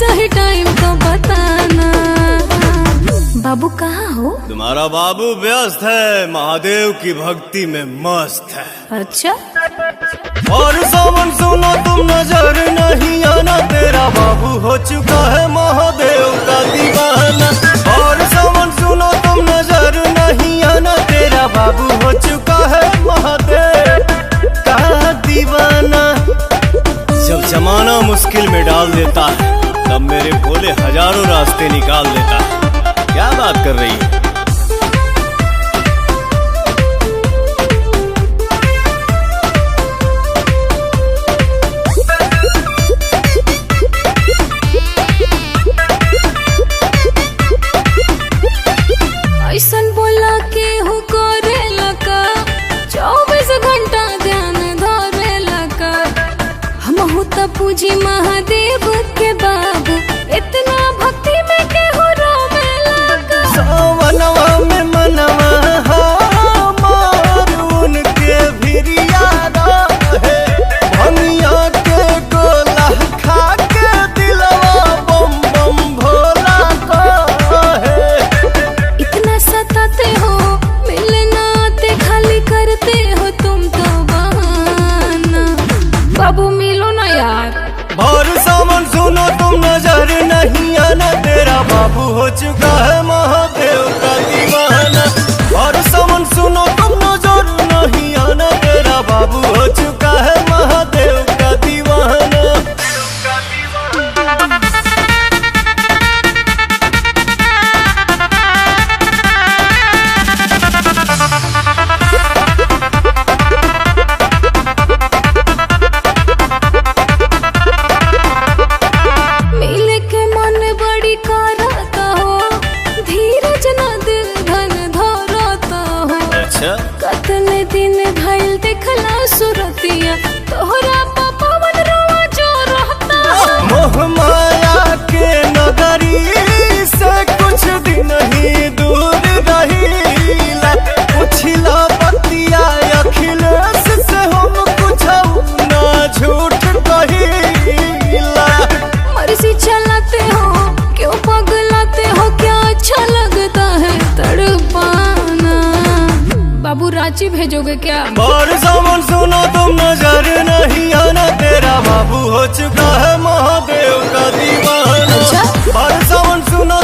सही टाइम तो बताना। बाबू कहाँ हो? तुम्हारा बाबू व्यस्त है, महादेव की भक्ति में मस्त है। अच्छा, और सावन सुनो तुम नजर नहीं आना, तेरा बाबू हो चुका है महादेव का दीवाना। और सावन सुनो तुम नजर नहीं आना, तेरा बाबू हो चुका है महादेव का दीवाना। जब जमाना मुश्किल में डाल देता है, तब मेरे भोले हजारों रास्ते निकाल देता है। क्या बात कर रही है? ऐसन बोला के हो करे लका, 24 घंटा ध्यान धरे लका। हम हो त पूजी महादेव के बाबू, इतना भक्ति में के हो रोवे लका। सावनवा में मनवा हमार उनके भिरिया रहे, भनिया के गोला खा के दिलवा बम बम भोला कहे। इतना सताते हो, मिलना आते खाली करते हो तुम तो बहाना। बाबू मिलो ना यार। भर सावन सुनो तुम नजर नहीं आना, तेरा बाबू हो चुका है महादेव का दीवाना। और सावन सुनो तुम नजर नहीं आना, तेरा बाबू हो चुका है महादेव का दीवाना। मिले के मन बड़ी करता हो, धीरज न दिल धन धरता हो। अच्छा, कतने दिन भइल देखला सुरतिया, तोहरा पवन रोवा जो रहता हो। मोह माया के नगरी से कुछ दिन ही दूर रहीला, पुछला बतिया अखिलेश से हम कुछ ना झूठ कहीला। मर्जी चलाते हो, क्यों पगलाते हो, क्या अच्छा लगता है तड़पाना। बाबू रांची भेजोगे क्या? और सावन सुनो तुम नजर नहीं आना, तेरा बाबू हो चुका है महादेव का दीवाना। अच्छा? और सावन सुनो